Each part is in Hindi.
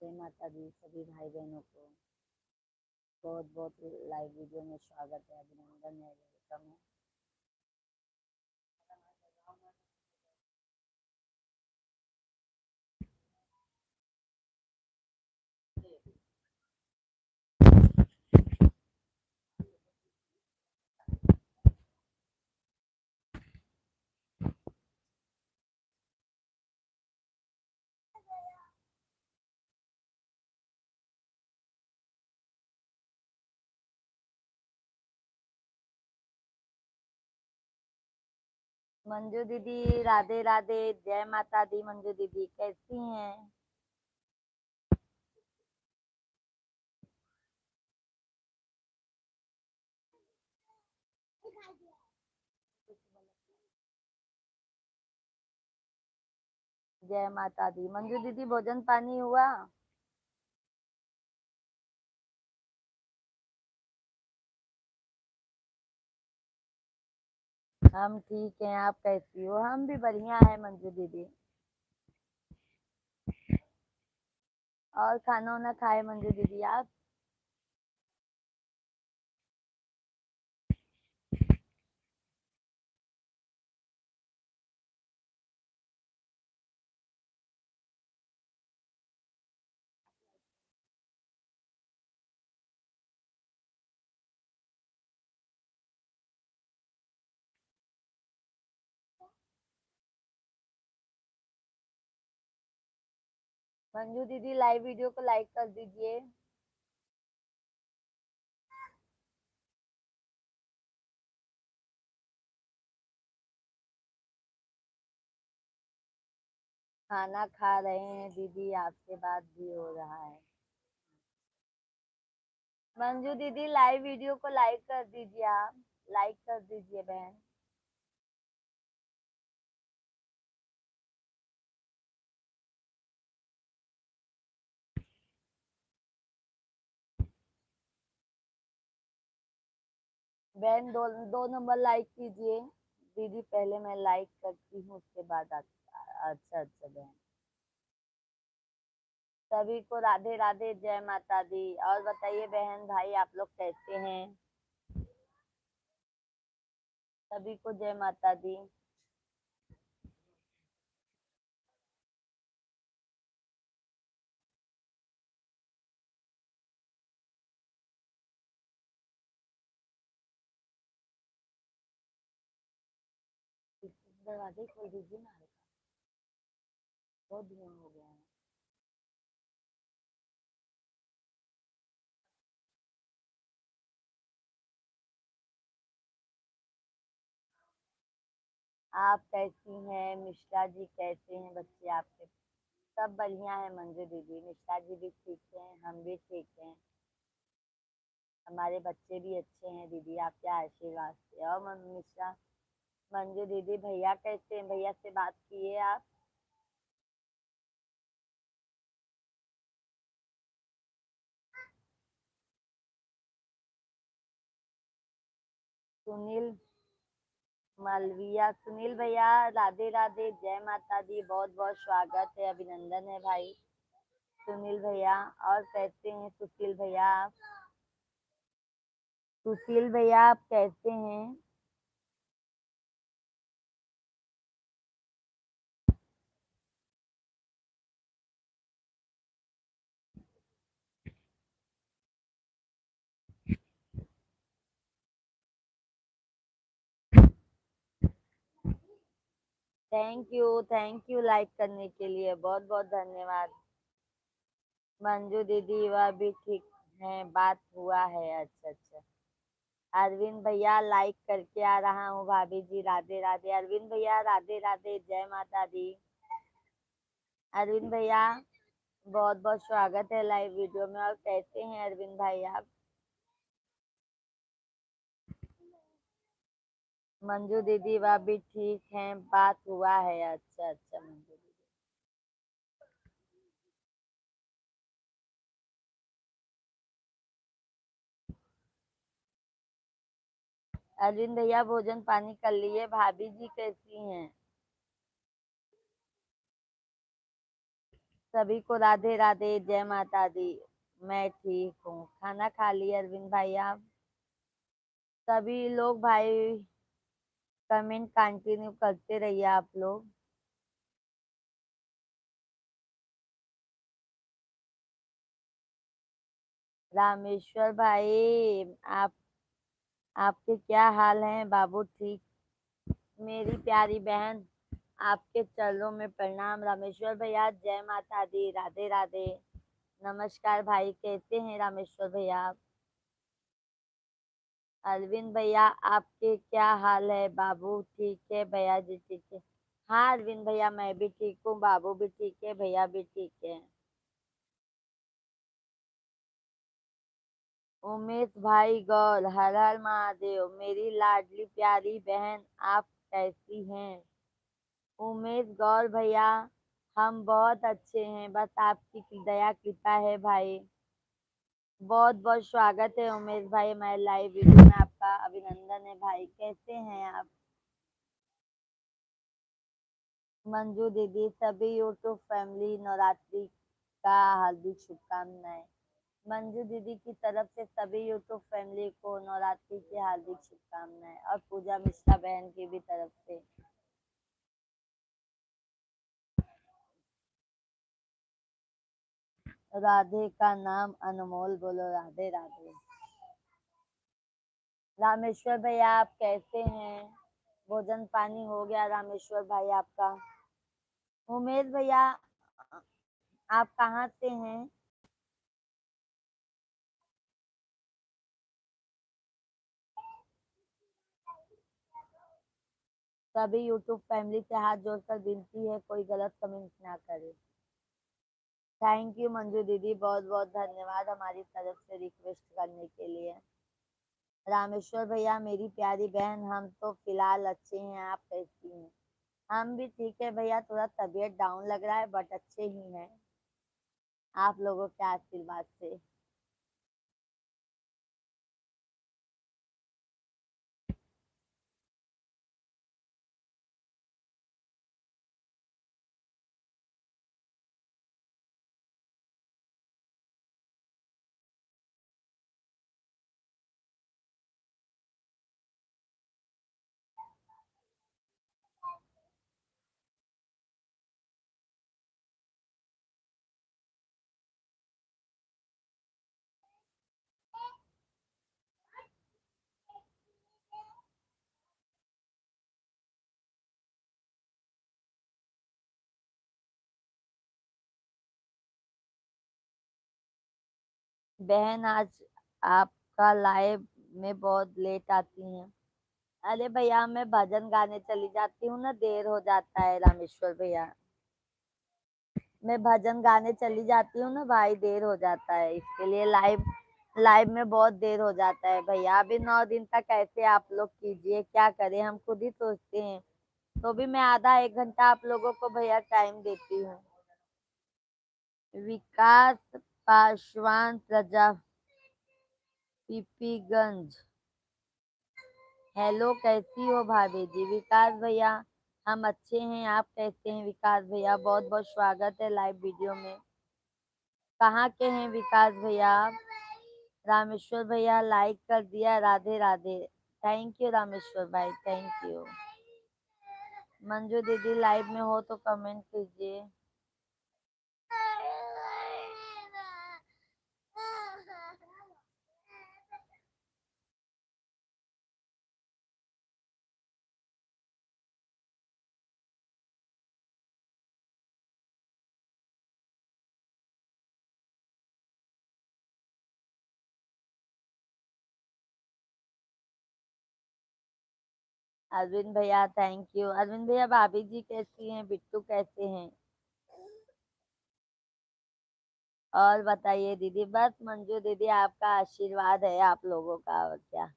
जय माता दी सभी भाई बहनों को बहुत बहुत लाइव वीडियो में स्वागत है, अभिनंदन है, वेलकम है। मंजू दीदी राधे राधे, जय माता दी। मंजू दीदी कैसी हैं? जय माता दी। मंजू दीदी भोजन पानी हुआ? हम ठीक हैं, आप कैसी हो? हम भी बढ़िया है मंजू दीदी। और खाना वाना खाए मंजू दीदी आप? मंजू दीदी लाइव वीडियो को लाइक कर दीजिए। खाना खा रहे हैं दीदी, आपसे बात भी हो रहा है। मंजू दीदी लाइव वीडियो को लाइक कर दीजिए, आप लाइक कर दीजिए बहन। बहन दो नंबर लाइक कीजिए दीदी, पहले मैं लाइक करती हूँ उसके बाद अच्छा अच्छा बहन। सभी को राधे राधे, जय माता दी। और बताइए बहन भाई, आप लोग कैसे हैं? सभी को जय माता दी। दरवाजे खोल दीजिए ना, बहुत धुआं हो गया है। आप कैसी हैं? मिश्रा जी कैसे हैं? बच्चे आपके सब बढ़िया है मंजू दीदी। मिश्रा जी भी ठीक हैं, हम भी ठीक हैं, हमारे बच्चे भी अच्छे हैं दीदी, आपके आशीर्वाद से। और मिश्रा मंजू दीदी भैया कैसे हैं? भैया से बात किए आप? सुनील मालविया, सुनील भैया राधे राधे, जय माता दी, बहुत बहुत स्वागत है, अभिनंदन है भाई सुनील भैया। और कैसे हैं सुशील भैया आप? सुशील भैया आप कैसे हैं? थैंक यू लाइक करने के लिए, बहुत बहुत धन्यवाद। मंजू दीदी वह भी ठीक है, बात हुआ है? अच्छा अच्छा। अरविंद भैया लाइक करके आ रहा हूँ, भाभी जी राधे राधे। अरविंद भैया राधे राधे, जय माता दी। अरविंद भैया बहुत बहुत स्वागत है लाइव वीडियो में। और कैसे हैं अरविंद भाई आप? मंजू दीदी वह भी ठीक है, बात हुआ है? अच्छा अच्छा मंजू दीदी। अरविंद भैया भोजन पानी कर लिए? भाभी जी कैसी हैं? सभी को राधे राधे, जय माता दी। मैं ठीक हूँ। खाना खा लिया अरविंद भाई आप? सभी लोग भाई कमेंट कंटिन्यू करते रहिए आप लोग। रामेश्वर भाई आप, आपके क्या हाल हैं बाबू? ठीक? मेरी प्यारी बहन, आपके चरणों में प्रणाम। रामेश्वर भैया जय माता दी, राधे राधे। नमस्कार भाई, कैसे हैं रामेश्वर भैया आप? अरविंद भैया आपके क्या हाल है? बाबू ठीक है, भैया जी ठीक है? हाँ अरविंद भैया मैं भी ठीक हूँ, बाबू भी ठीक है, भैया भी ठीक है। उमेश भाई गौर, हर हर महादेव। मेरी लाडली प्यारी बहन आप कैसी हैं? उमेश गौर भैया, हम बहुत अच्छे हैं, बस आपकी दया कृपा है भाई। बहुत बहुत स्वागत है उमेश भाई, हमारे लाइव वीडियो में आपका अभिनंदन है भाई। कैसे हैं आप? मंजू दीदी, सभी यूट्यूब फैमिली नवरात्रि का हार्दिक शुभकामनाएं। मंजू दीदी की तरफ से सभी यूट्यूब फैमिली को नवरात्रि की हार्दिक शुभकामनाएं, और पूजा मिश्रा बहन की भी तरफ से। राधे का नाम अनमोल, बोलो राधे राधे। रामेश्वर भैया आप कैसे हैं? भोजन पानी हो गया रामेश्वर भाई आपका? उमेश भैया आप कहाँ से हैं? सभी यूट्यूब फैमिली से हाथ जोड़कर विनती है, कोई गलत कमेंट ना करे। थैंक यू मंजू दीदी, बहुत बहुत धन्यवाद हमारी तरफ से रिक्वेस्ट करने के लिए। रामेश्वर भैया मेरी प्यारी बहन, हम तो फिलहाल अच्छे हैं, आप कैसी हैं? हम भी ठीक है भैया, थोड़ा तबीयत डाउन लग रहा है बट अच्छे ही हैं, आप लोगों के आशीर्वाद से। बहन आज आपका लाइव में बहुत लेट आती हैं। अरे भैया मैं भजन गाने चली जाती हूँ ना, देर हो जाता है रामेश्वर भैया। मैं भजन गाने चली जाती हूँ ना भाई, देर हो जाता है, इसके लिए लाइव लाइव में बहुत देर हो जाता है भैया। अभी 9 दिन तक ऐसे आप लोग कीजिए, क्या करें, हम खुद ही सोचते हैं। तो भी मैं आधा एक घंटा आप लोगों को भैया टाइम देती हूँ। विकास पासवान पीपीगंज, हेलो कैसी हो भाभी जी? विकास भैया हम अच्छे हैं, आप कैसे हैं विकास भैया? बहुत बहुत स्वागत है लाइव वीडियो में। कहाँ के हैं विकास भैया आप? रामेश्वर भैया लाइक कर दिया, राधे राधे। थैंक यू रामेश्वर भाई, थैंक यू। मंजू दीदी लाइव में हो तो कमेंट कीजिए। अरविंद भैया थैंक यू। अरविंद भैया भाभी जी कैसी हैं? बिट्टू कैसे हैं? और बताइए दीदी? बस मंजू दीदी आपका आशीर्वाद है आप लोगों का, और क्या।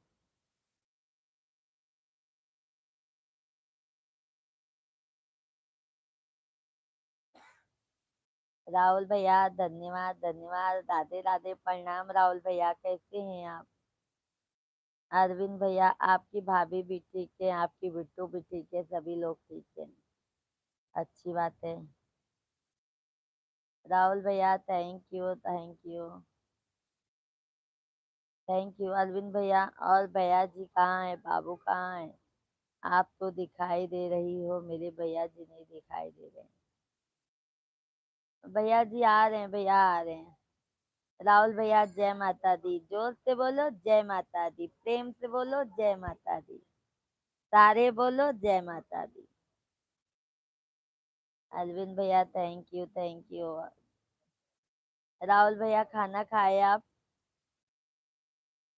राहुल भैया धन्यवाद धन्यवाद, राधे राधे, प्रणाम राहुल भैया, कैसे हैं आप? अरविंद भैया आपकी भाभी भी ठीक है, आपकी बिट्टू भी ठीक है, सभी लोग ठीक है, अच्छी बात है। राहुल भैया thank you, thank you, thank you. Arvind भैया, और भैया जी कहाँ है, बाबू कहाँ है? आप तो दिखाई दे रही हो, मेरे भैया जी नहीं दिखाई दे रहे हैं। भैया जी आ रहे हैं, भैया आ रहे हैं। राहुल भैया जय माता दी, जोर से बोलो जय माता दी, प्रेम से बोलो जय माता दी, सारे बोलो जय माता दी। अरविंद भैया thank you, thank you. Rahul भैया खाना खाए आप?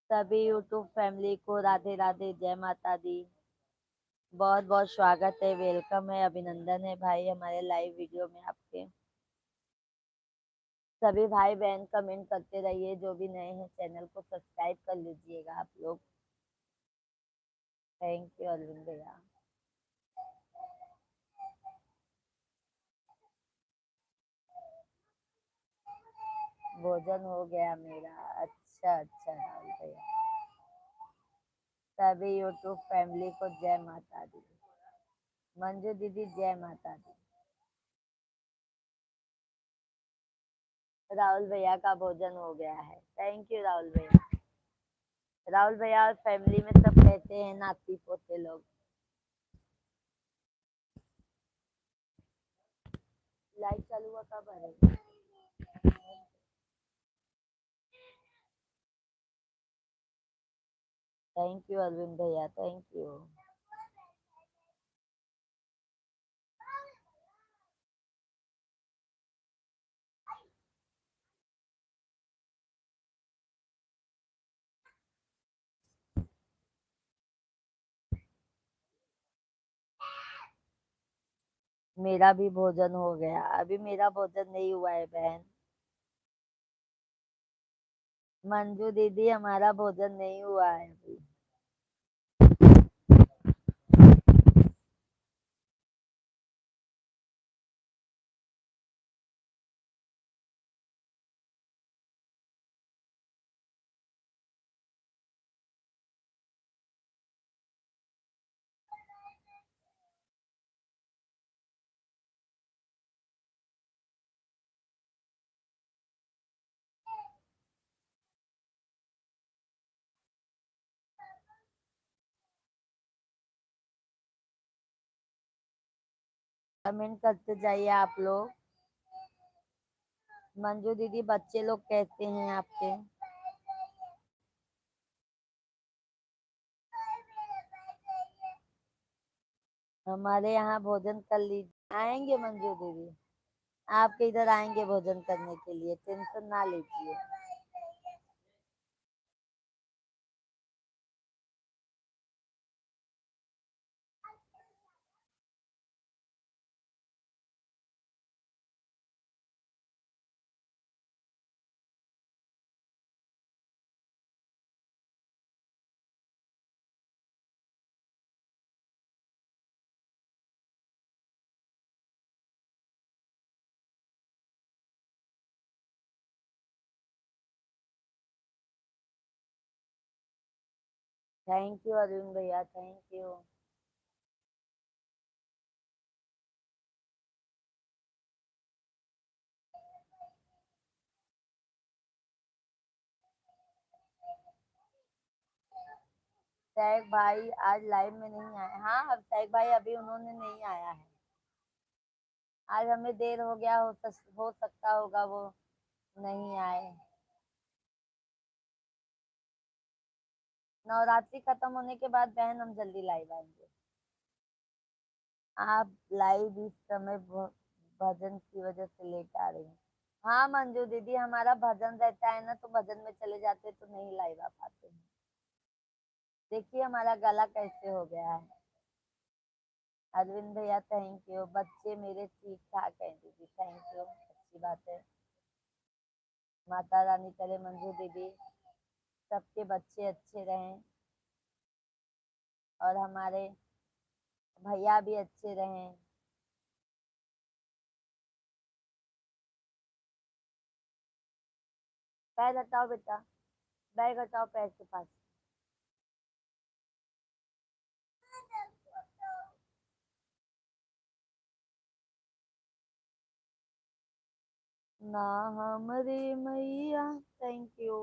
सभी यूट्यूब फैमिली को राधे राधे, जय माता दी। बहुत बहुत स्वागत है, वेलकम है, अभिनंदन है भाई हमारे लाइव वीडियो में आपके। सभी भाई बहन कमेंट करते रहिए, जो भी नए हैं चैनल को सब्सक्राइब कर लीजिएगा आप लोग। थैंक यू अरविंद भैया। भोजन हो गया मेरा। अच्छा अच्छा राहुल भैया। सभी यूट्यूब फैमिली को जय माता दी। मंजू दीदी जय माता दी। राहुल भैया का भोजन हो गया है, थैंक यू राहुल भैया। राहुल भैया और फैमिली में सब कहते हैं नाती पोते लोग। लाइट चालू हुआ कब है? थैंक यू अरविंद भैया, थैंक यू। मेरा भी भोजन हो गया, अभी मेरा भोजन नहीं हुआ है बहन। मंजू दीदी हमारा भोजन नहीं हुआ है अभी। कमेंट करते जाइए आप लोग। मंजू दीदी बच्चे लोग कहते हैं आपके। हमारे यहाँ भोजन कर लीजिए, आएंगे मंजू दीदी, आपके इधर आएंगे भोजन करने के लिए, टेंशन ना लीजिए। थैंक यू अरविंद भैया, थैंक यू। सैग भाई आज लाइव में नहीं आए। हाँ अब सैग भाई अभी उन्होंने नहीं आया है। आज हमें देर हो गया, हो सकता होगा वो नहीं आए। नवरात्रि खत्म होने के बाद बहन हम जल्दी लाइव आएंगे। आप लाइव इस समय भजन की वजह से लेट आ रही हैं। हाँ मंजू दीदी हमारा भजन रहता है ना, तो भजन में चले जाते तो नहीं लाइव आ पाते हैं। देखिए हमारा गला कैसे हो गया है। अरविंद भैया थैंक यू। बच्चे मेरे ठीक ठाक हैं दीदी, थैंक यू, अच्छी बात है। माता रानी करे मंजू दीदी सबके बच्चे अच्छे रहें, और हमारे भैया भी अच्छे रहें। पैर हटाओ बेटा, बैग हटाओ पैर के पास। ना हमरे मैया। Thank you.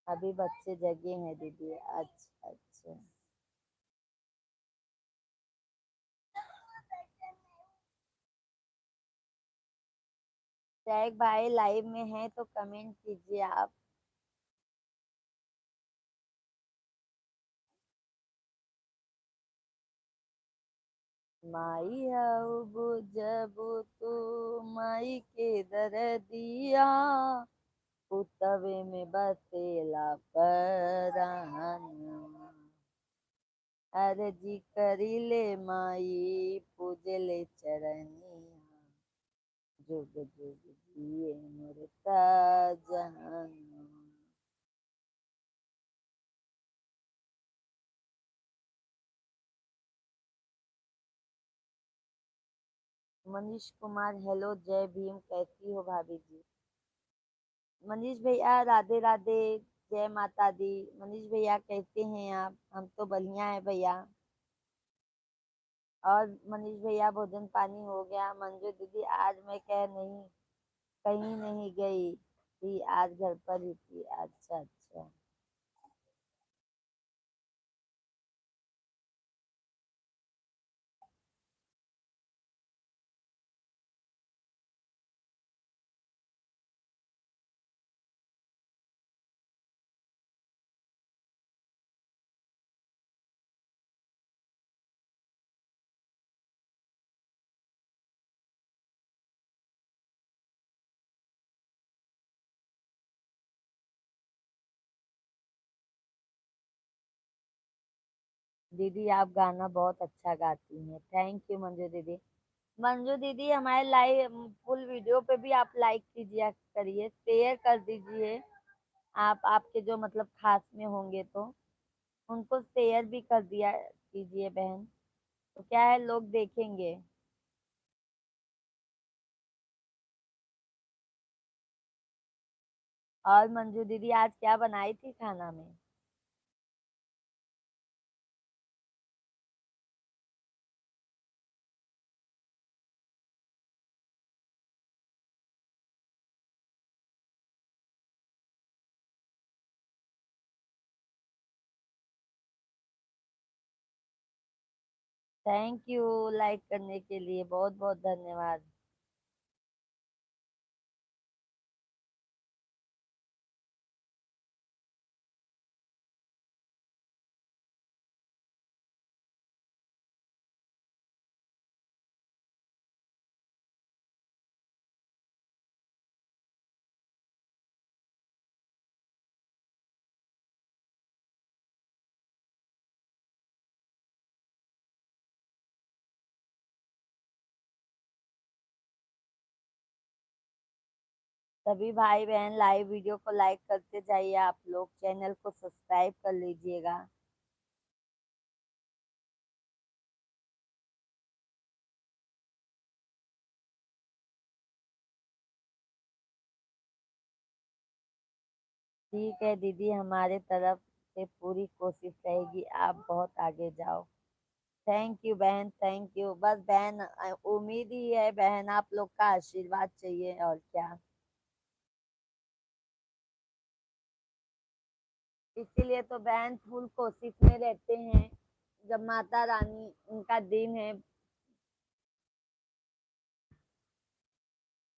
अभी बच्चे जगे हैं दीदी। अच्छा अच्छा। टैग भाई लाइव में है तो कमेंट कीजिए आप। माई हऊ जब तू माई के दरदिया पुतवे में बसेला परान। अर्जी करी ले माई पूजले चरनिया जुग जुग जिए मोर जहान। मनीष कुमार हेलो जय भीम, कैसी हो भाभी जी। मनीष भैया राधे राधे। जय माता दी। मनीष भैया कैसे हैं आप। हम तो बढ़िया है भैया। और मनीष भैया भोजन पानी हो गया। मंजू दीदी आज मैं कह नहीं कहीं नहीं गई थी, आज घर पर ही थी। अच्छा अच्छा। दीदी आप गाना बहुत अच्छा गाती हैं। थैंक यू मंजू दीदी। मंजू दीदी हमारे लाइव फुल वीडियो पे भी आप लाइक कीजिए, करिए, शेयर कर दीजिए। आप आपके जो मतलब खास में होंगे तो उनको शेयर भी कर दिया कीजिए बहन। तो क्या है, लोग देखेंगे। और मंजू दीदी आज क्या बनाई थी खाना में। थैंक यू लाइक करने के लिए, बहुत बहुत धन्यवाद। सभी भाई बहन लाइव वीडियो को लाइक करते जाइए, आप लोग चैनल को सब्सक्राइब कर लीजिएगा। ठीक है दीदी, हमारे तरफ से पूरी कोशिश रहेगी, आप बहुत आगे जाओ। थैंक यू बहन, थैंक यू। बस बहन उम्मीद ही है बहन, आप लोग का आशीर्वाद चाहिए और क्या। इसीलिए तो बहन फुल कोशिश में रहते हैं। जब माता रानी उनका दिन है।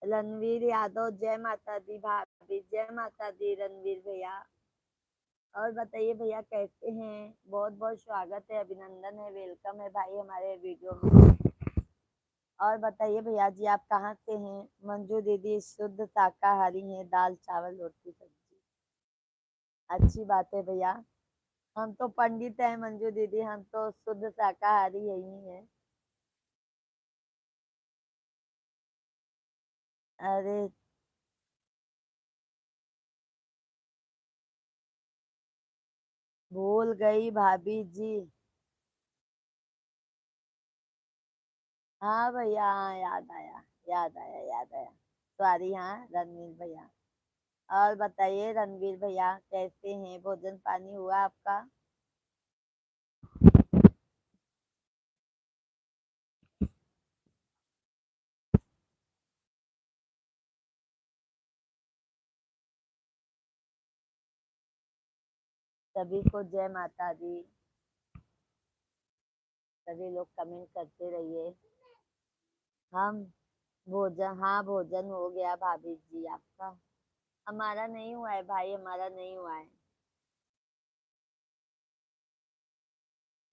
रणवीर यादव जय माता दी भाभी, जय माता दी रणवीर भैया। और बताइए भैया कैसे हैं। बहुत बहुत स्वागत है, अभिनंदन है, वेलकम है भाई हमारे वीडियो में। और बताइए भैया जी आप कहाँ से हैं। मंजू दीदी शुद्ध शाकाहारी हैं, दाल चावल रोटी सब्जी। अच्छी बात है भैया। हम तो पंडित हैं मंजू दीदी, हम तो शुद्ध शाकाहारी यही हैं। अरे भूल गई भाभी जी। हाँ भैया हाँ, याद आया, याद आया, याद आया। सॉरी हाँ रणवीर भैया। और बताइए रणवीर भैया कैसे हैं, भोजन पानी हुआ आपका? सभी को जय माता दी। सभी लोग कमेंट करते रहिए। हम भोजन, हाँ भोजन हो गया भाभी जी आपका? हमारा नहीं हुआ है भाई, हमारा नहीं हुआ है।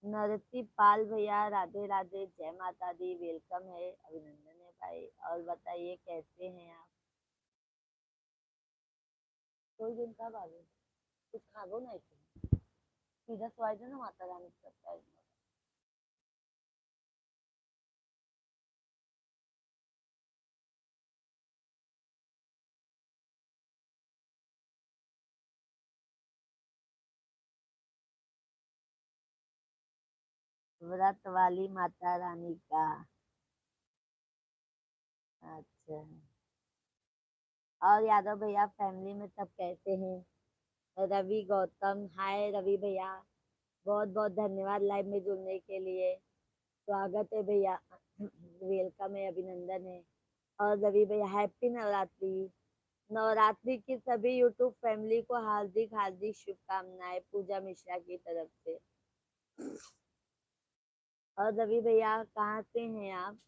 नरसी पाल भैया राधे राधे, जय माता दी, वेलकम है, अभिनंदन है भाई। और बताइए कैसे हैं आप? कोई दिन कब आ गए? कुछ खा गो ना, सीधा स्वाद ना माता रानी करता है। व्रत वाली माता रानी का। अच्छा। और यादव भैया फैमिली में सब कैसे हैं? रवि गौतम, हाय रवि भैया, बहुत बहुत धन्यवाद लाइव में जुड़ने के लिए। स्वागत है भैया, वेलकम है, अभिनंदन है। और रवि भैया हैप्पी नवरात्रि। नवरात्रि की सभी यूट्यूब फैमिली को हार्दिक हार्दिक शुभकामनाएं पूजा मिश्रा की तरफ से। और रवि भैया कहाँ से हैं आप?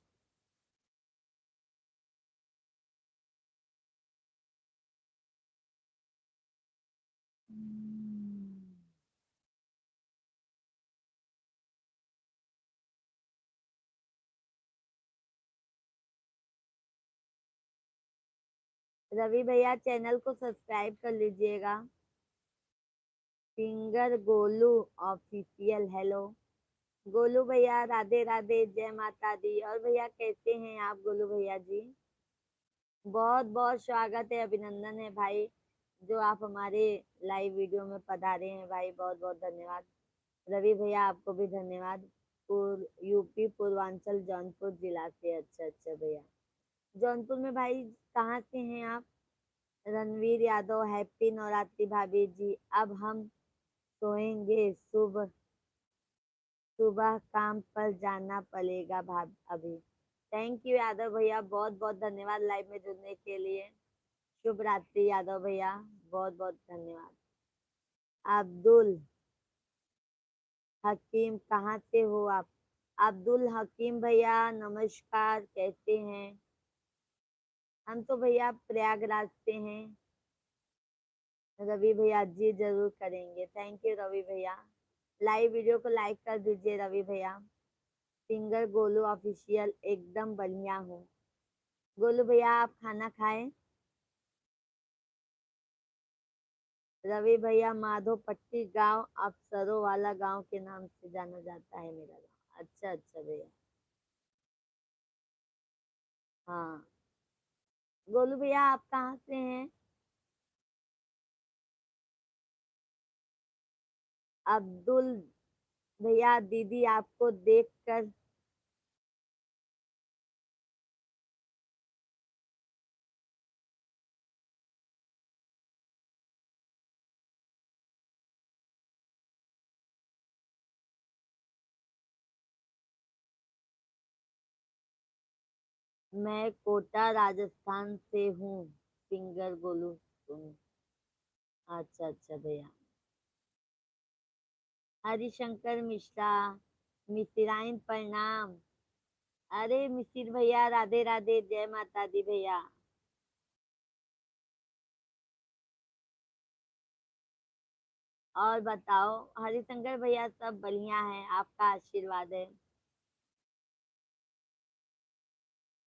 रवि भैया चैनल को सब्सक्राइब कर लीजिएगा। Singer Golu official, hello Golu भैया, राधे राधे, जय माता दी। और भैया कैसे हैं आप गोलू भैया जी? बहुत बहुत स्वागत है, अभिनंदन है भाई, जो आप हमारे लाइव वीडियो में पधारे हैं भाई, बहुत बहुत धन्यवाद। रवि भैया आपको भी धन्यवाद। यूपी पूर्वांचल जौनपुर जिला से, अच्छा अच्छा भैया। जौनपुर में भाई कहाँ से हैं आप? रणवीर यादव, हैप्पी नवरात्रि भाभी जी। अब हम सोएंगे, सुबह सुबह काम पर जाना पड़ेगा भाभी अभी। थैंक यू यादव भैया, बहुत बहुत धन्यवाद लाइव में जुड़ने के लिए। शुभ रात्रि यादव भैया, बहुत बहुत धन्यवाद। अब्दुल हकीम, कहाँ से हो आप? अब्दुल हकीम भैया नमस्कार, कैसे हैं? हम तो भैया प्रयागराज से हैं। रवि भैया जी जरूर करेंगे, थैंक यू रवि भैया। लाइव वीडियो को लाइक कर दीजिए रवि भैया। सिंगर गोलू ऑफिशियल, एकदम बढ़िया हूँ। गोलू भैया आप खाना खाएं? रवि भैया माधोपट्टी गांव अफसरों वाला गांव के नाम से जाना जाता है मेरा गांव। अच्छा अच्छा भैया। हाँ। गोलू भैया आप कहाँ से हैं? अब्दुल भैया दीदी आपको देखकर मैं कोटा राजस्थान से हूँ। सिंगर गोलू सुन। अच्छा अच्छा भैया। हरिशंकर मिश्रा, मिसिराइन प्रणाम। अरे मिसिर भैया राधे राधे, जय माता दी भैया। और बताओ हरिशंकर भैया, सब बढ़िया है, आपका आशीर्वाद है।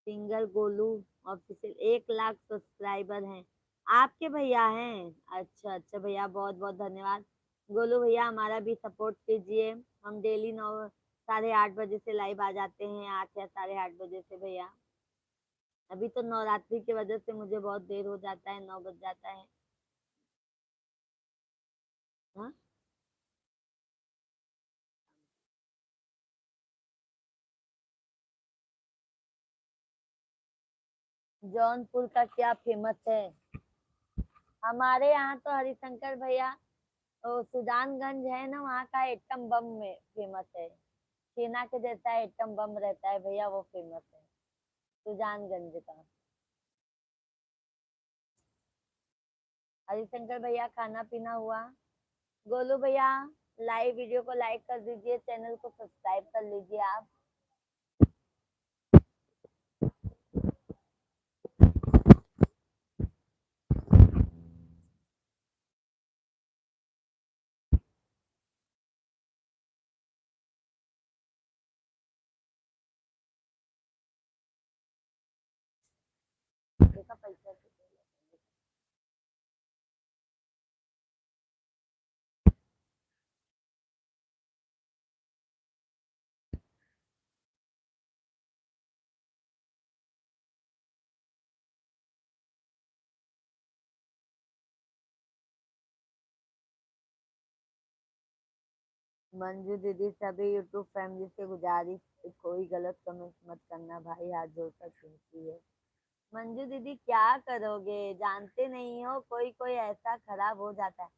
Singer Golu official 1 lakh subscriber हैं आपके भैया हैं? अच्छा अच्छा भैया, बहुत बहुत धन्यवाद। गोलू भैया हमारा भी सपोर्ट कीजिए। हम डेली 9, 8:30 बजे से लाइव आ जाते हैं, 8 या 8:30 बजे से भैया। अभी तो नवरात्रि की वजह से मुझे बहुत देर हो जाता है, 9 बज जाता है। हाँ। जौनपुर का क्या फेमस है? हमारे यहाँ तो हरिशंकर भैया, वो सुजानगंज है ना, वहाँ का एटम बम में फेमस है। सेना के जैसा एटम बम रहता है भैया, वो फेमस है सुजानगंज का। हरिशंकर भैया, खाना पीना हुआ? गोलू भैया, लाइव वीडियो को लाइक कर दीजिए, चैनल को सब्सक्राइब कर लीजिए आप। देखा पैसा से। मंजू दीदी, सभी यूट्यूब फैमिली से गुजारिश, कोई गलत कमेंट मत करना भाई, हाथ जोड़कर सुनती है। मंजू दीदी, क्या करोगे, जानते नहीं हो, कोई कोई ऐसा खराब हो जाता है।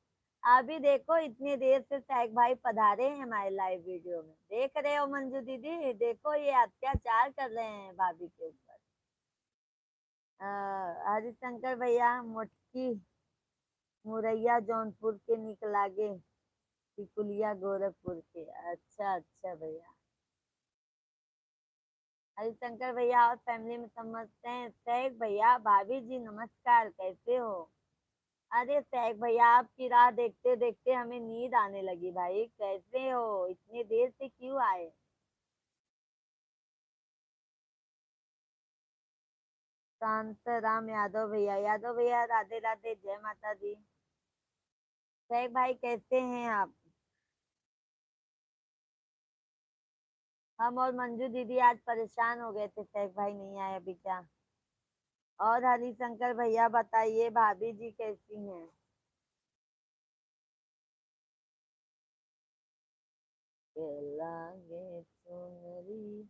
अभी देखो, इतनी देर से सैक भाई पधारे हैं हमारे लाइव वीडियो में, देख रहे हो मंजू दीदी, देखो ये अत्याचार कर रहे हैं भाभी के ऊपर। हरिशंकर भैया, मोटकी मुरैया जौनपुर के निकलागे, टिकुलिया गोरखपुर के। अच्छा अच्छा भैया। हरिशंकर भैया और फैमिली में समझते हैं। सैक भैया, भाभी जी नमस्कार, कैसे हो? अरे सैक भैया, आपकी राह देखते देखते हमें नींद आने लगी भाई, कैसे हो, इतनी देर से क्यों आए? शांताराम यादव भैया, यादव भैया राधे राधे, जय माता दी। सैक भाई, कैसे हैं आप? हम और मंजू दीदी आज परेशान हो गए थे, सैक भाई नहीं आए अभी क्या। और हरिशंकर भैया बताइए, भाभी जी कैसी हैं? लागे चुनरी।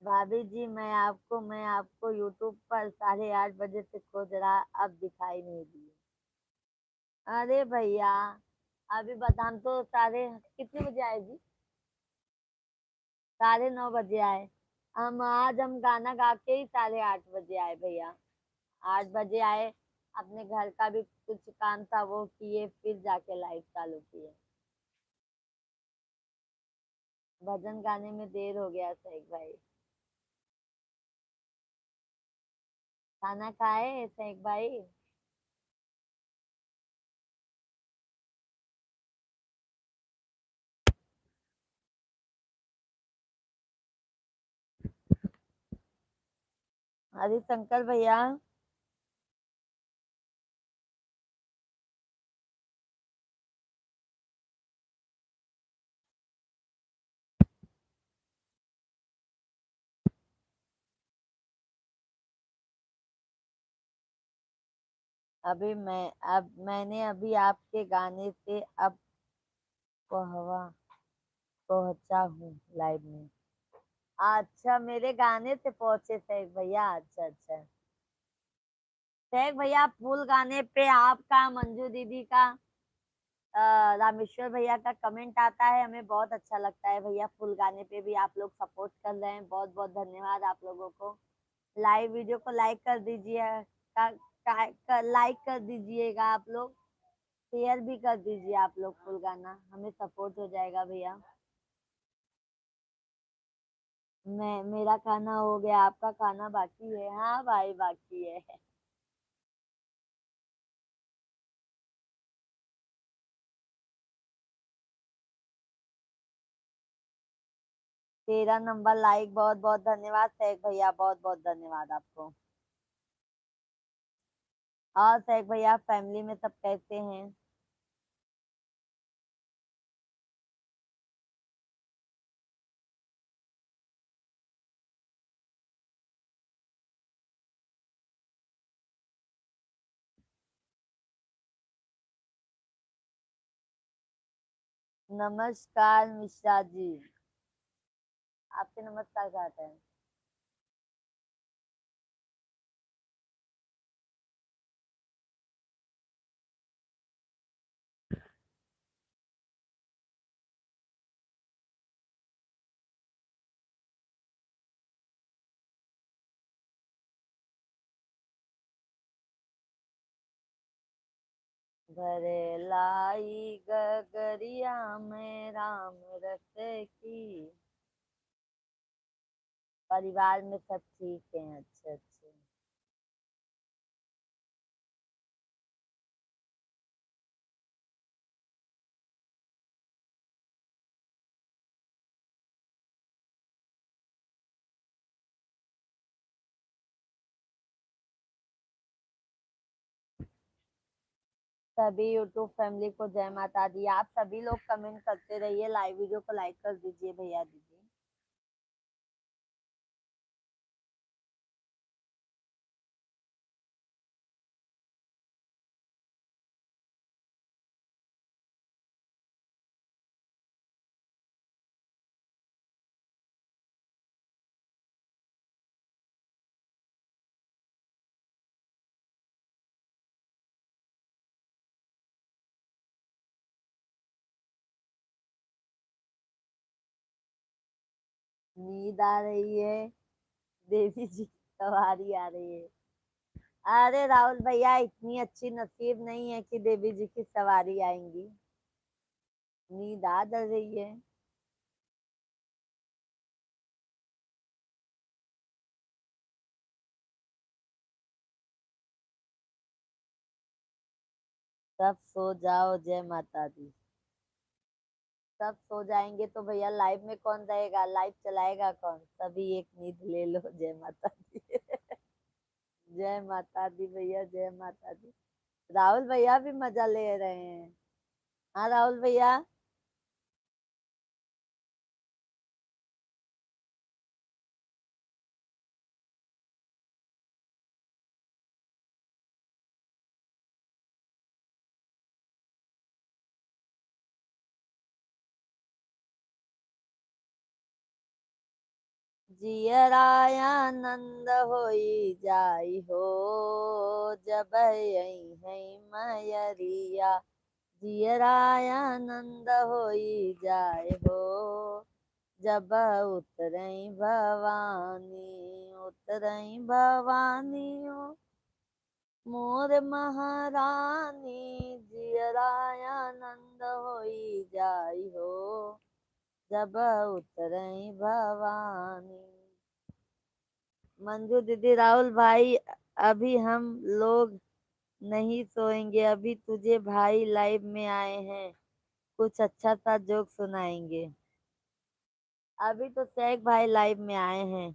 भाभी जी, मैं आपको यूट्यूब पर 8:30 बजे से खोज रहा, अब दिखाई नहीं दी। अरे भैया, अभी बता, हम तो साढ़े कितने बजे आए जी? 9:30 बजे आए। हम गाना गा के ही 8:30 बजे आए भैया। 8 बजे आए, अपने घर का भी कुछ काम था वो किए, फिर जाके लाइव चालू किए। भजन गाने में देर हो गया सही भाई। खाना खाए सैक भाई? हरिशंकर भैया, मैंने अभी आपके गाने से अब कहवा पहुंचा हूँ लाइव में। अच्छा, मेरे गाने से पहुंचे सैक भैया, अच्छा अच्छा। सैक भैया, फुल गाने पे आपका, मंजू दीदी का, रामेश्वर भैया का कमेंट आता है, हमें बहुत अच्छा लगता है भैया। फुल गाने पे भी आप लोग सपोर्ट कर रहे हैं, बहुत बहुत धन्यवाद आप लोगों को। लाइव वीडियो को लाइक कर दीजिए, लाइक कर दीजिएगा आप लोग, शेयर भी कर दीजिए आप लोग, फुल गाना हमें सपोर्ट हो जाएगा भैया। मेरा खाना हो गया, आपका खाना बाकी है? हाँ भाई, बाकी है। तेरा नंबर लाइक, बहुत बहुत धन्यवाद सैक भैया, बहुत बहुत धन्यवाद आपको। और सैक भैया, फैमिली में सब कैसे हैं? नमस्कार मिश्रा जी, आपके नमस्कार कहते हैं। भरे लाई गगरिया में राम रस की। परिवार में सब ठीक हैं। अच्छा अच्छा। सभी यूट्यूब फैमिली को जय माता दी। आप सभी लोग कमेंट करते रहिए, लाइव वीडियो को लाइक कर दीजिए भैया दीदी। नींद आ रही है, देवी जी की सवारी आ रही है। अरे राहुल भैया, इतनी अच्छी नसीब नहीं है कि देवी जी की सवारी आएंगी। नींद आ जा रही है। सब सो जाओ, जय माता दी। सब सो जाएंगे तो भैया लाइव में कौन रहेगा, लाइव चलाएगा कौन। सभी एक नींद ले लो, जय माता दी। जय माता दी भैया, जय माता दी। राहुल भैया भी मजा ले रहे हैं। हाँ राहुल भैया। जियरायानंद होई जाई हो, जब यही है मैरिया। जियरायानंद होई जाए हो, जब उतरई भवानी। उतरई भवानी हो, मोर महारानी। जियरायानंद होई जाई हो, जब उतरई भवानी। मंजू दीदी, राहुल भाई, अभी हम लोग नहीं सोएंगे। अभी तुझे भाई लाइव में आए हैं, कुछ अच्छा सा जोक सुनाएंगे। अभी तो शेख भाई लाइव में आए हैं।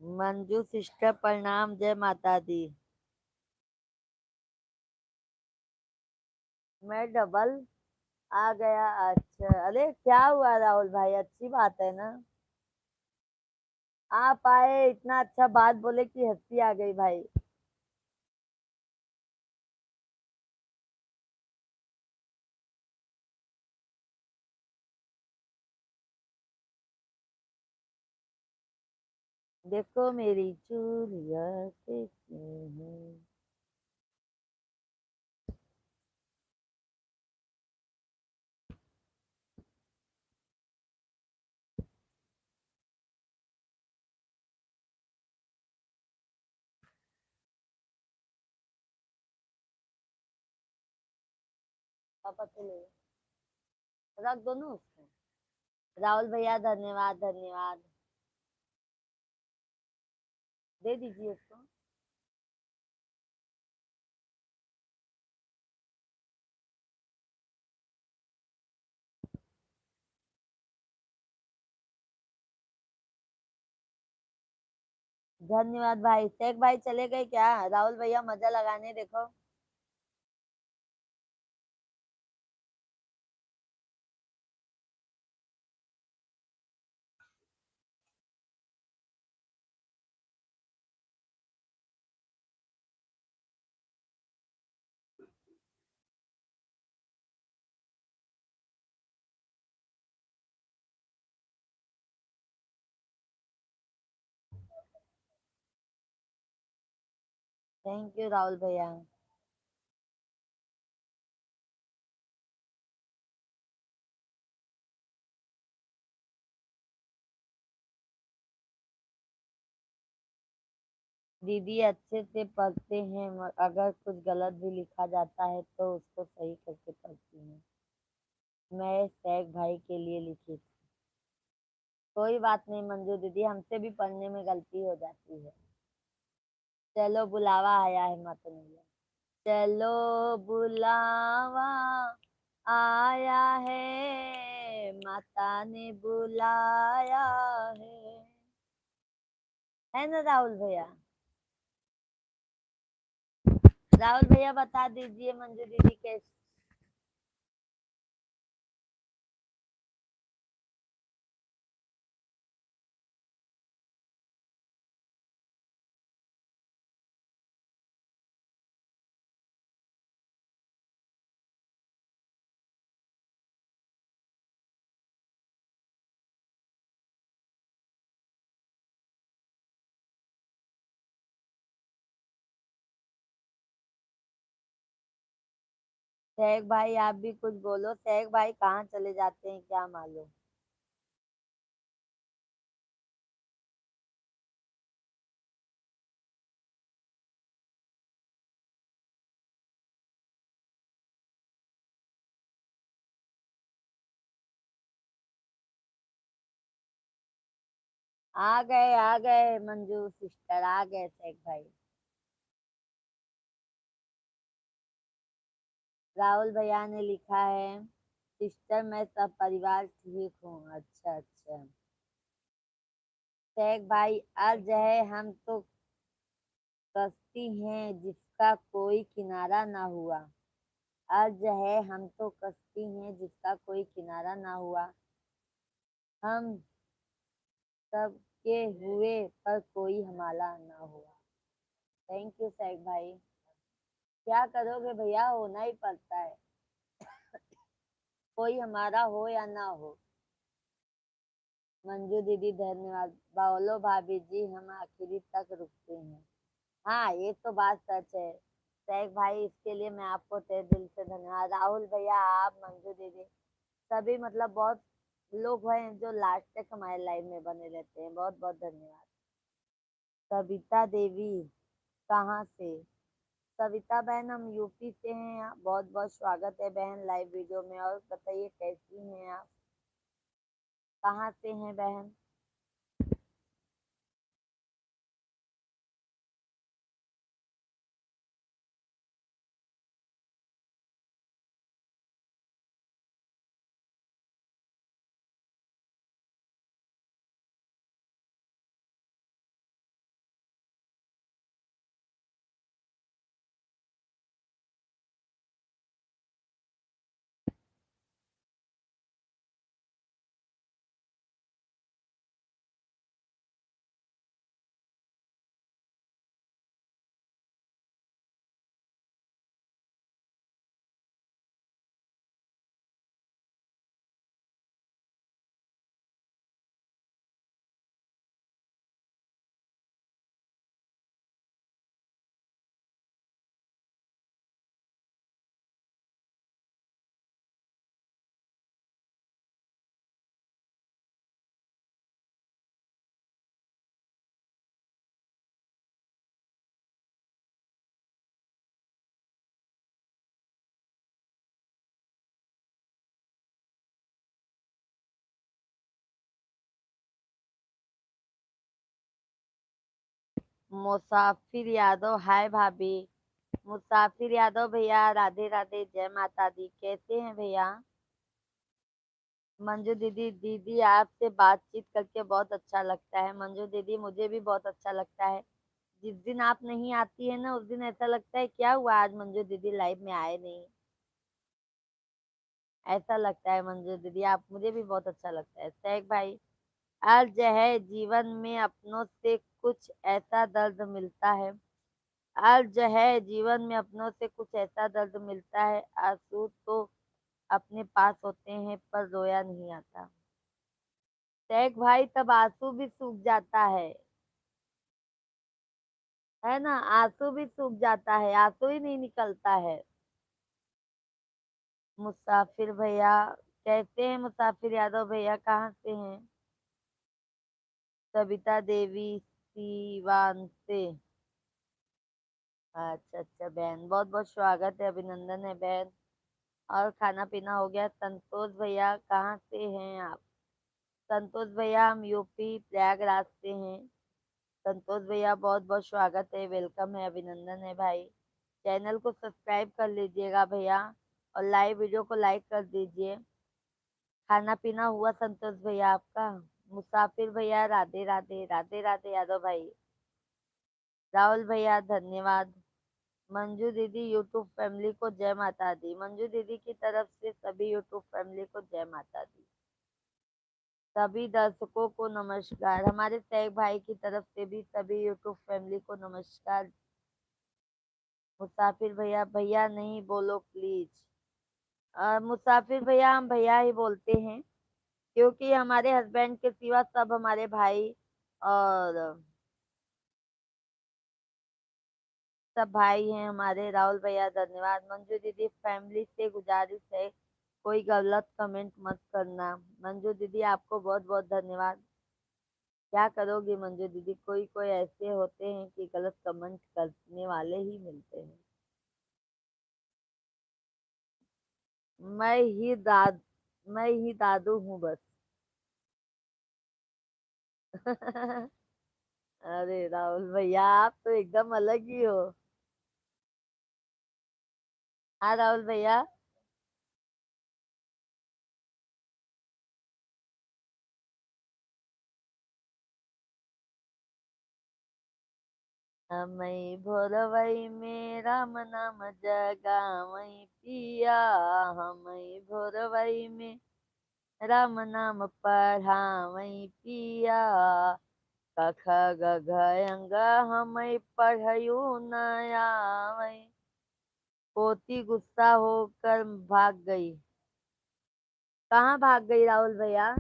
मंजू सिस्टर प्रणाम, जय माता दी। मैं डबल आ गया। अच्छा, अरे क्या हुआ राहुल भाई, अच्छी बात है ना। आप आए, इतना अच्छा बात बोले कि हंसी आ गई भाई। देखो मेरी चूड़िया कैसी है। पापा तो ले रख दो ना उसको। राहुल भैया धन्यवाद धन्यवाद। दे दीजिए उसको। धन्यवाद भाई। शेख भाई चले गए क्या, राहुल भैया मजा लगाने देखो। थैंक यू राहुल भैया। दीदी अच्छे से पढ़ते हैं, अगर कुछ गलत भी लिखा जाता है तो उसको सही करके पढ़ती हैं। मैं सैग भाई के लिए लिखी थी। कोई बात नहीं मंजू दीदी, हमसे भी पढ़ने में गलती हो जाती है। चलो बुलावा आया है माता मैया। चलो बुलावा आया है, माता ने बुलाया है ना राहुल भैया? राहुल भैया बता दीजिए मंजू दीदी कैसे। सैग भाई आप भी कुछ बोलो, सैग भाई कहाँ चले जाते हैं क्या मालूम। आ गए मंजू सिस्टर, आ गए सैग भाई। राहुल भैया ने लिखा है सिस्टर मैं सब परिवार ठीक हूँ। अच्छा अच्छा। सैग भाई अर्ज है हम तो कश्ती हैं जिसका कोई किनारा ना हुआ। अर्ज है हम तो कश्ती हैं जिसका कोई किनारा ना हुआ। हम सबके हुए पर कोई हमारा ना हुआ। थैंक यू सैग भाई। क्या करोगे भैया, होना ही पड़ता है, कोई हमारा हो या ना हो। मंजू दीदी धन्यवाद। बोलो भाभी जी हम आखिरी तक रुकते हैं। हाँ ये तो बात सच है सैग भाई, इसके लिए मैं आपको तहे दिल से धन्यवाद। राहुल भैया आप मंजू दीदी सभी मतलब बहुत लोग हैं जो लास्ट तक हमारे लाइफ में बने रहते हैं, बहुत बहुत धन्यवाद। सविता देवी कहाँ से? सविता बहन हम यूपी से हैं, बहुत बहुत स्वागत है बहन लाइव वीडियो में। और बताइए कैसी हैं आप, कहाँ से हैं बहन? मुसाफिर यादव हाय भाभी। मुसाफिर यादव भैया राधे राधे, जय माता दी, कैसे हैं भैया? मंजू दीदी दीदी आपसे बातचीत करके बहुत अच्छा लगता है। मंजू दीदी मुझे भी बहुत अच्छा लगता है। जिस दिन आप नहीं आती है ना उस दिन ऐसा लगता है क्या हुआ आज मंजू दीदी लाइव में आए नहीं, ऐसा लगता है। मंजू दीदी आप मुझे भी बहुत अच्छा लगता है। सैग भाई अर्ज है जीवन में अपनों से कुछ ऐसा दर्द मिलता है। अर्ज है जीवन में अपनों से कुछ ऐसा दर्द मिलता है, आंसू तो अपने पास होते हैं पर रोया नहीं आता। सैग भाई तब आंसू भी सूख जाता है है ना, आंसू भी सूख जाता है, आंसू ही नहीं निकलता है। मुसाफिर भैया कहते हैं, मुसाफिर यादव भैया कहाँ से हैं? सविता देवी सीवान से। अच्छा अच्छा बहन, बहुत बहुत स्वागत है, अभिनंदन है बहन। और खाना पीना हो गया? संतोष भैया कहाँ से हैं आप? संतोष भैया हम यूपी प्रयागराज से हैं। संतोष भैया बहुत बहुत स्वागत है, वेलकम है, अभिनंदन है भाई। चैनल को सब्सक्राइब कर लीजिएगा भैया, और लाइव वीडियो को लाइक कर दीजिए। खाना पीना हुआ संतोष भैया आपका? मुसाफिर भैया राधे राधे, राधे राधे यादव भाई। राहुल भैया धन्यवाद। मंजू दीदी यूट्यूब फैमिली को जय माता दी। मंजू दीदी की तरफ से सभी यूट्यूब फैमिली को जय माता दी। सभी दर्शकों को नमस्कार, हमारे सैग भाई की तरफ से भी सभी यूट्यूब फैमिली को नमस्कार। मुसाफिर भैया भैया नहीं बोलो प्लीज। मुसाफिर भैया हम भैया ही बोलते हैं, क्योंकि हमारे हस्बैंड के सिवा सब हमारे भाई, और सब भाई हैं हमारे। राहुल भैया धन्यवाद। मंजू दीदी फैमिली से गुजारिश है, कोई गलत कमेंट मत करना। मंजू दीदी आपको बहुत बहुत धन्यवाद। क्या करोगे मंजू दीदी, कोई कोई ऐसे होते हैं कि गलत कमेंट करने वाले ही मिलते हैं। मैं ही दाद मैं ही दादू हूँ बस। अरे राहुल भैया आप तो एकदम अलग ही हो। हाँ राहुल भैया। मई भोरवई में राम नाम जगावई पिया, हमई भोरवई में राम नाम पढ़ावई पिया। कख गघ अंग हमई पढ़यू न आवई। पोती गुस्सा होकर भाग गई। कहाँ भाग गई राहुल भैया?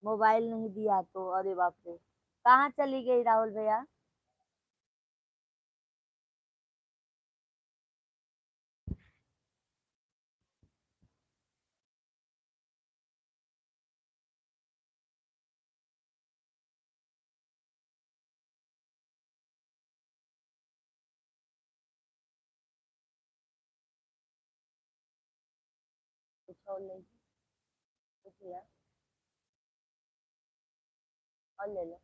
मोबाइल नहीं दिया तो? अरे बाप रे, कहाँ चली गई राहुल भैया? कुछ और ले, कुछ लिया और ले लो।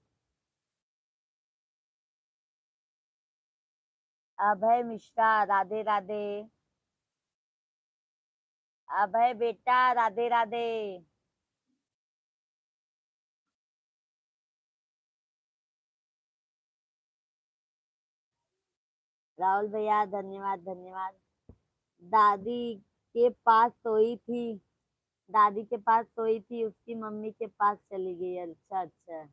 अभय मिश्रा राधे राधे। अभय बेटा राधे राधे। राहुल भैया धन्यवाद धन्यवाद। दादी के पास सोई थी, दादी के पास सोई थी, उसकी मम्मी के पास चली गई। अच्छा अच्छा।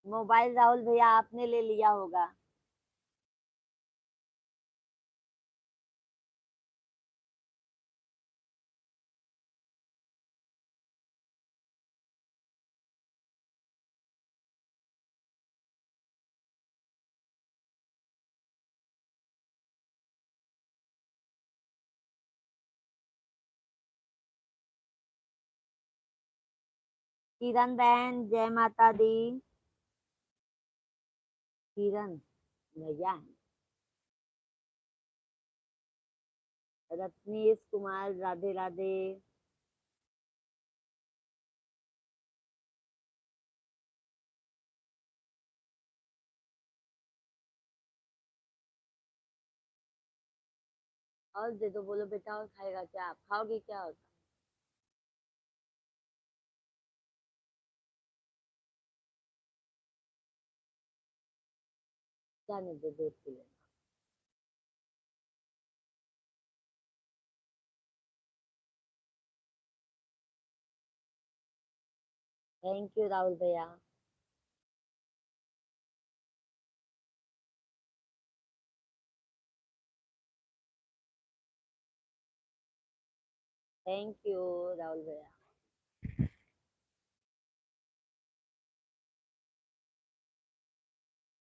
मोबाइल राहुल भैया आपने ले लिया होगा। किरण बहन जय माता दी। किरण भैया हैं। रत्नेश कुमार राधे राधे। और दे दो, बोलो बेटा और खाएगा क्या? आप खाओगे क्या होता? जाने दो, दूध पी लेना। थैंक यू राहुल भैया। थैंक यू राहुल भैया।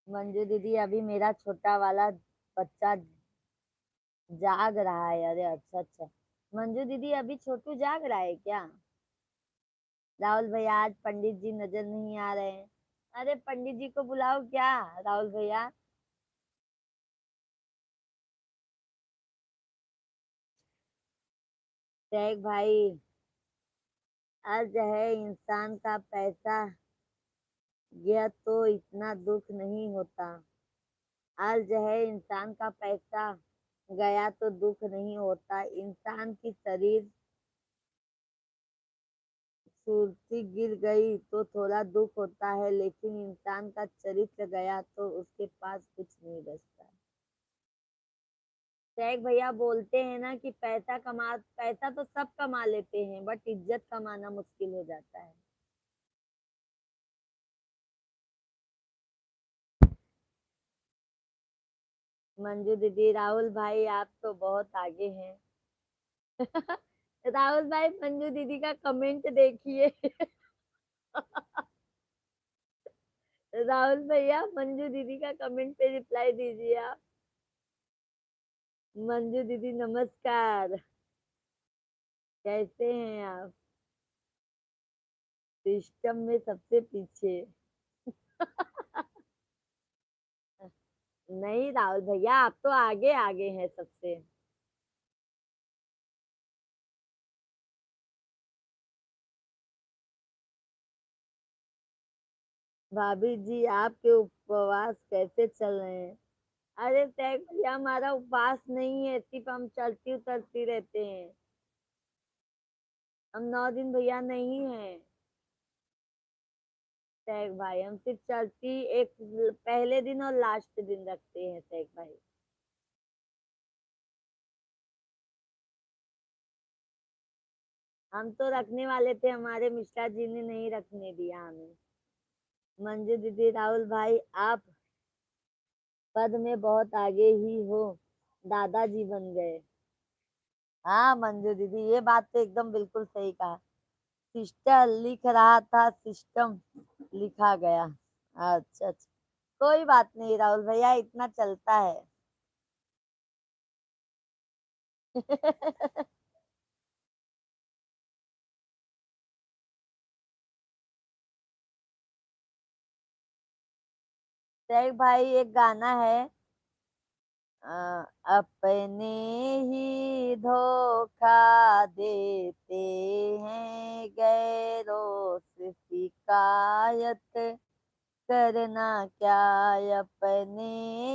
मंजू दीदी अभी मेरा छोटा वाला बच्चा जाग रहा है। अरे अच्छा अच्छा। मंजू दीदी अभी छोटू जाग रहा है क्या? राहुल भैया आज पंडित जी नजर नहीं आ रहे हैं। अरे पंडित जी को बुलाओ क्या राहुल भैया। शेख भाई, आज है इंसान का पैसा गया तो इतना दुख नहीं होता। आज है इंसान का पैसा गया तो दुख नहीं होता। इंसान की शरीर सुर्ती गिर गई तो थोड़ा दुख होता है, लेकिन इंसान का चरित्र गया तो उसके पास कुछ नहीं बचता। शेख भैया बोलते हैं ना कि पैसा तो सब कमा लेते हैं, बट इज्जत कमाना मुश्किल हो जाता है। मंजू दीदी, राहुल भाई आप तो बहुत आगे हैं। राहुल भाई मंजू दीदी का कमेंट देखिए। राहुल भैया मंजू दीदी का कमेंट पे रिप्लाई दीजिए आप। मंजू दीदी नमस्कार, कैसे हैं आप? सिस्टम में सबसे पीछे। नहीं राहुल भैया, आप तो आगे आगे हैं सबसे। भाभी जी आपके उपवास कैसे चल रहे हैं? अरे तय भैया हमारा उपवास नहीं है, सिर्फ हम चलती उतरती रहते हैं। हम 9 दिन भैया नहीं है। शेख भाई हम सिर्फ चलती एक पहले दिन और लास्ट दिन रखते हैं शेख भाई। हम तो रखने वाले थे, हमारे मिश्रा जी ने नहीं रखने दिया हमें। मंजू दीदी, राहुल भाई आप पद में बहुत आगे ही हो, दादाजी बन गए। हाँ मंजू दीदी, ये बात तो एकदम बिल्कुल सही कहा। सिस्टर लिख रहा था, सिस्टम लिखा गया। अच्छा अच्छा, कोई बात नहीं राहुल भैया, इतना चलता है। शेख भाई एक गाना है, अपने ही धोखा देते हैं, गैरों से शिकायत करना क्या। अपने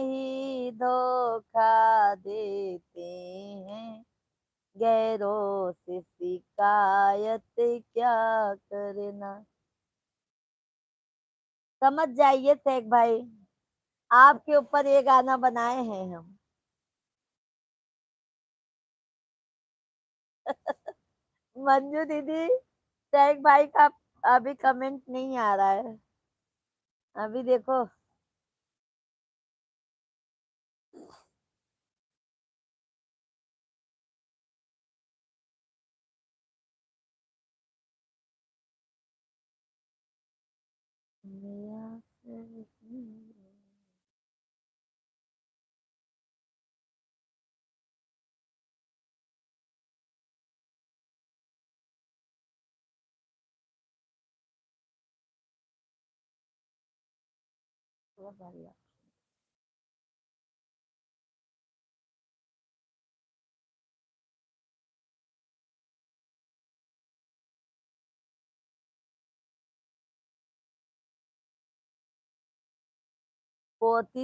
ही धोखा देते हैं, गैरों से शिकायत क्या करना। समझ जाइए शेख भाई, आपके ऊपर ये गाना बनाए हैं हम। मंजू दीदी, शेख भाई का अभी कमेंट नहीं आ रहा है। अभी देखो। बढ़िया।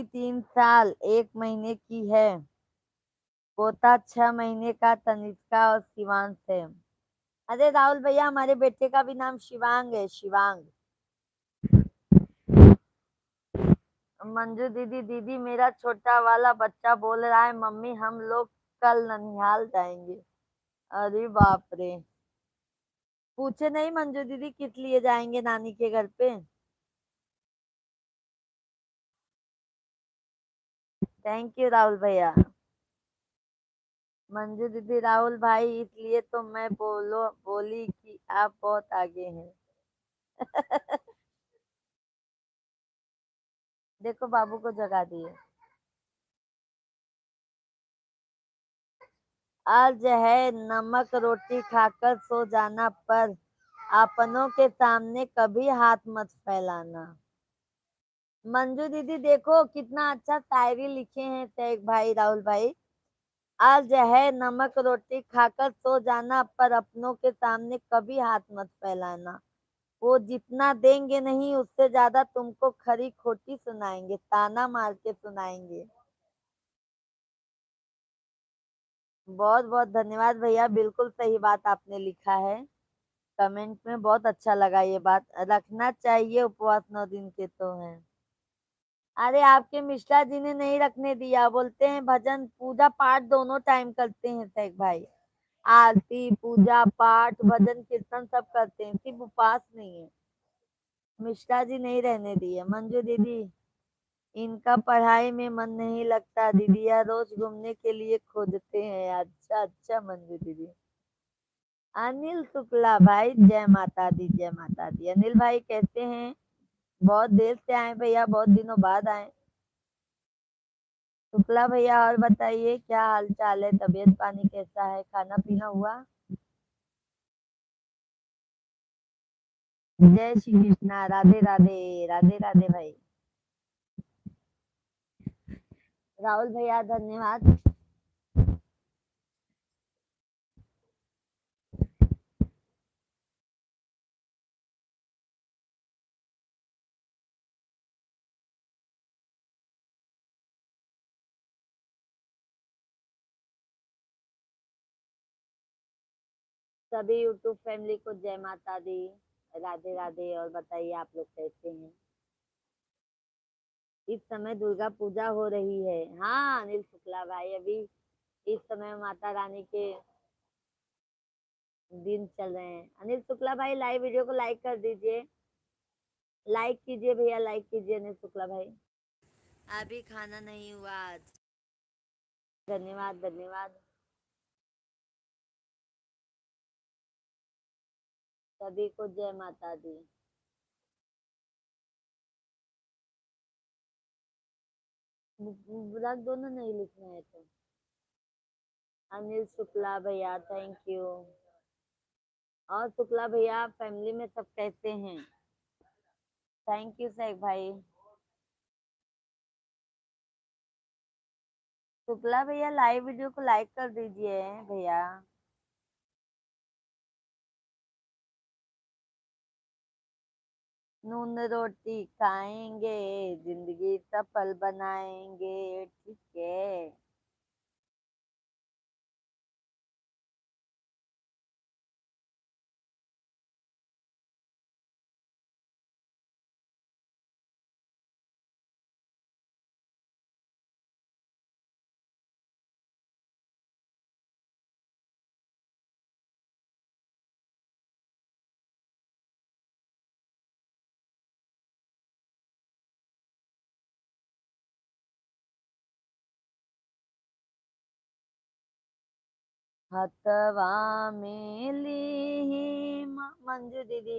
3 साल 1 महीने की है। पोता 6 महीने का तनिष्का और शिवांश है। अरे राहुल भैया हमारे बेटे का भी नाम शिवांग है, शिवांग। मंजू दीदी, दीदी मेरा छोटा वाला बच्चा बोल रहा है मम्मी हम लोग कल ननिहाल जाएंगे। अरे बाप रे। पूछे नहीं मंजू दीदी किस लिए जाएंगे नानी के घर पे? थैंक यू राहुल भैया। मंजू दीदी, राहुल भाई इसलिए तो मैं बोली कि आप बहुत आगे हैं। देखो बाबू को जगा दिए। आज है नमक रोटी खाकर सो जाना, पर अपनों के सामने कभी हाथ मत फैलाना। मंजू दीदी देखो कितना अच्छा शायरी लिखे हैं शेख भाई, राहुल भाई। आज है नमक रोटी खाकर सो जाना, पर अपनों के सामने कभी हाथ मत फैलाना। वो जितना देंगे नहीं, उससे ज्यादा तुमको खरी खोटी सुनाएंगे, ताना मार के सुनाएंगे। बहुत बहुत धन्यवाद भैया, बिल्कुल सही बात आपने लिखा है कमेंट में। बहुत अच्छा लगा, ये बात रखना चाहिए, उपवास 9 दिन के तो हैं। अरे आपके मिश्रा जी ने नहीं रखने दिया, बोलते हैं भजन पूजा पाठ दोनों टाइम करते हैं शेख भाई। आरती पूजा पाठ भजन कीर्तन सब करते हैं, सिर्फ उपवास नहीं है। मिश्रा जी नहीं रहने दिए। मंजू दीदी, इनका पढ़ाई में मन नहीं लगता दीदी, या रोज घूमने के लिए खोजते हैं। अच्छा अच्छा मंजू दीदी। अनिल शुक्ला भाई, जय माता दी, जय माता दी। अनिल भाई कैसे हैं? बहुत देर से आए भैया, बहुत दिनों बाद आए। शुक्ला भैया और बताइए क्या हाल चाल है, तबीयत पानी कैसा है, खाना पीना हुआ? जय श्री कृष्णा, राधे राधे, राधे राधे भाई। राहुल भैया धन्यवाद। सभी यूट्यूब फैमिली को जय माता दी, राधे राधे। और बताइए आप लोग कैसे हैं? इस समय दुर्गा पूजा हो रही है। हाँ अनिल शुक्ला भाई, अभी इस समय माता रानी के दिन चल रहे हैं। अनिल शुक्ला भाई लाइव वीडियो को लाइक कर दीजिए, लाइक कीजिए भैया, लाइक कीजिए अनिल शुक्ला भाई। अभी खाना नहीं हुआ आज। धन्यवाद धन्यवाद। सभी को जय माता दी। रख दो ना, नहीं लिखना है तो। अनिल शुक्ला भैया थैंक यू। और शुक्ला भैया फैमिली में सब कैसे हैं? थैंक यू शेख भाई। शुक्ला भैया लाइव वीडियो को लाइक कर दीजिए भैया। नून रोटी खाएंगे, जिंदगी सफल बनाएंगे, ठीक है। हथवा में ली मंजू दीदी,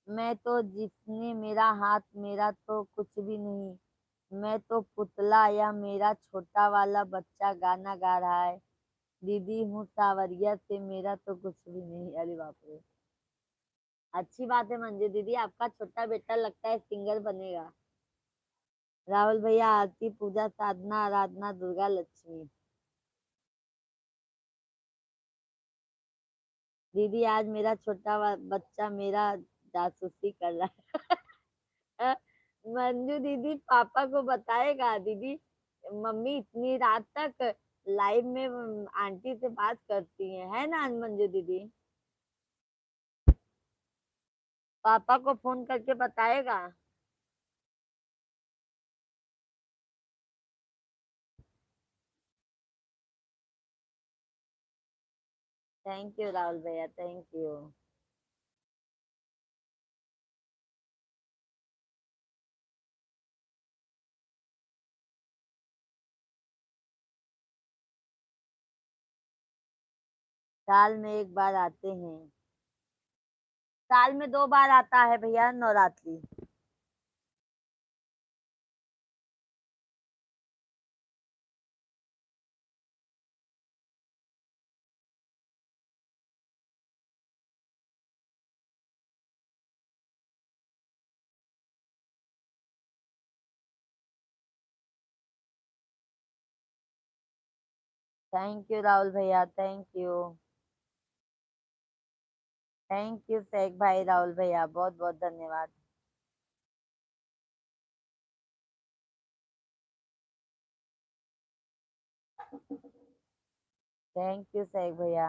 मैं तो जिसने मेरा हाथ, मेरा तो कुछ भी नहीं। मैं तो पुतला, या मेरा छोटा वाला बच्चा गाना गा रहा है। दीदी हूँ सावरिया से, मेरा तो कुछ भी नहीं। अरे बाप रे, अच्छी बात है मंजू दीदी, आपका छोटा बेटा लगता है सिंगर बनेगा। राहुल भैया आरती पूजा साधना आराधना दुर्गा लक्ष्मी। दीदी आज मेरा छोटा बच्चा मेरा जासूसी कर रहा है। मंजू दीदी पापा को बताएगा दीदी, मम्मी इतनी रात तक लाइव में आंटी से बात करती है ना मंजू दीदी? पापा को फोन करके बताएगा। थैंक यू राहुल भैया, थैंक यू। साल में एक बार आते हैं। साल में 2 बार आता है भैया, नवरात्रि। थैंक यू राहुल भैया, thank you. Thank you Sheikh भाई, राहुल भैया, बहुत बहुत धन्यवाद। थैंक यू शेख भैया।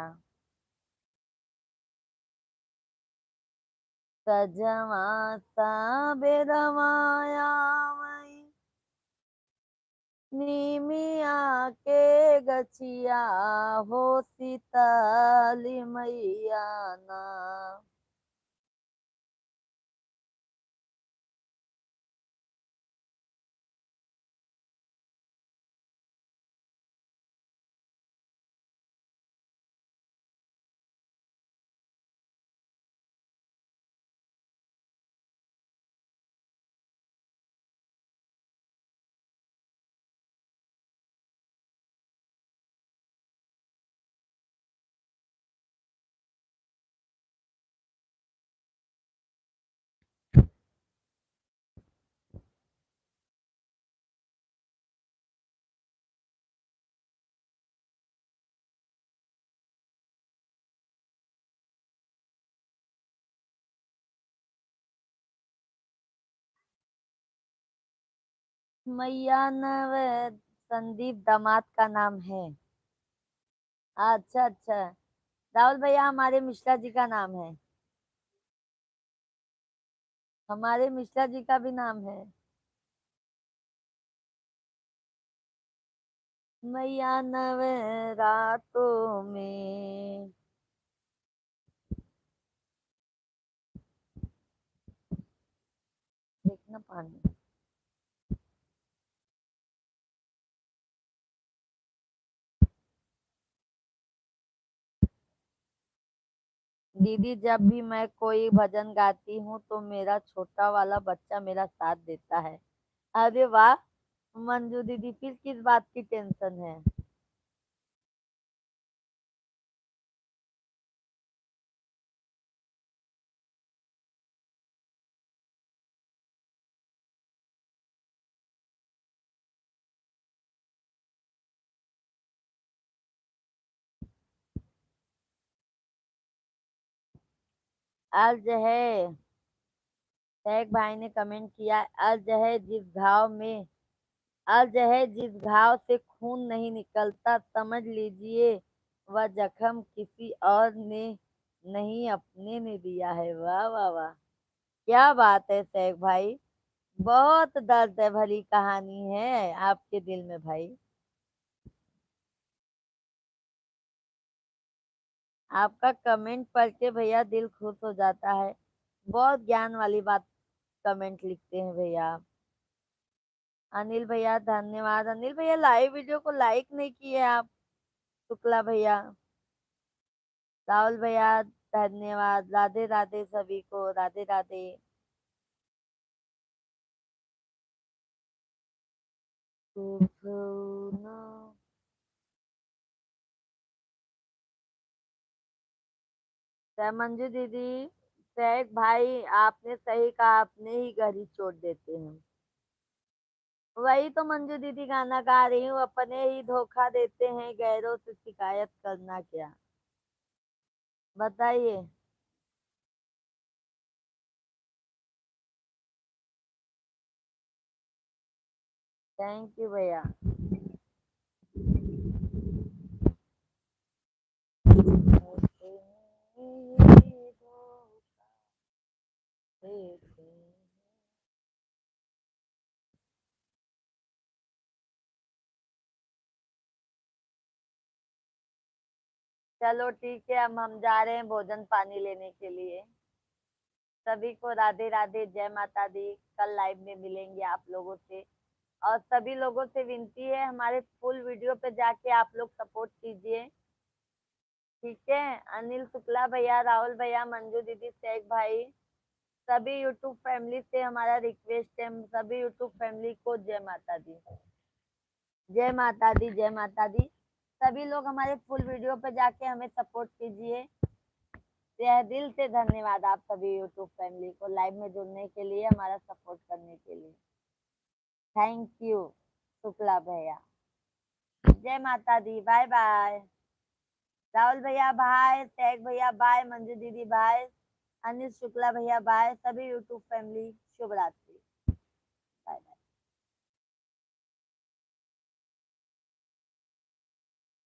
सजवा बेरवाया मई नीमिया के गछिया हो सीताली मैया ना। मैया नव संदीप दामाद का नाम है। अच्छा अच्छा, राहुल भैया हमारे मिश्रा जी का नाम है। हमारे मिश्रा जी का भी नाम है। मैया नव रातों में। देखना पानी। दीदी जब भी मैं कोई भजन गाती हूँ तो मेरा छोटा वाला बच्चा मेरा साथ देता है। अरे वाह मंजू दीदी, फिर किस बात की टेंशन है? आज है, शेख भाई ने कमेंट किया, अर्ज है जिस घाव में, अर्ज है जिस घाव से खून नहीं निकलता, समझ लीजिए वह जख्म किसी और ने नहीं, अपने ने दिया है। वाह वाह वाह, क्या बात है शेख भाई, बहुत दर्द भरी कहानी है आपके दिल में भाई। आपका कमेंट पढ़ के भैया दिल खुश हो जाता है। बहुत ज्ञान वाली बात कमेंट लिखते हैं भैया आप। अनिल भैया धन्यवाद। अनिल भैया लाइव वीडियो को लाइक नहीं किए आप। शुक्ला भैया, राहुल भैया धन्यवाद। राधे राधे सभी को, राधे राधे। सुनो। जय मंजू दीदी, शेख भाई आपने सही कहा, अपने ही घर ही छोड़ देते हैं। वही तो मंजू दीदी गाना गा रही हूँ, अपने ही धोखा देते हैं, गैरों से शिकायत करना क्या। बताइए। थैंक यू भैया। चलो ठीक है, अब हम जा रहे हैं भोजन पानी लेने के लिए। सभी को राधे राधे, जय माता दी। कल लाइव में मिलेंगे आप लोगों से। और सभी लोगों से विनती है, हमारे फुल वीडियो पे जाके आप लोग सपोर्ट कीजिए। ठीक है, अनिल शुक्ला भैया, राहुल भैया, मंजू दीदी, शेख भाई, सभी यूट्यूब फैमिली से हमारा रिक्वेस्ट है, सभी यूट्यूब फैमिली को जय माता दी। जय माता दी, जय माता दी। सभी लोग हमारे फुल वीडियो पे जाके हमें सपोर्ट कीजिए। तहे दिल से धन्यवाद आप सभी यूट्यूब फैमिली को लाइव में जुड़ने के लिए, हमारा सपोर्ट करने के लिए। थैंक यू शुक्ला भैया। जय माता दी, बाय बाय। राहुल भैया बाय, टैग भैया बाय, मंजू दीदी बाय, अनिल शुक्ला भैया बाय, सभी यूट्यूब फैमिली शुभ रात्रि।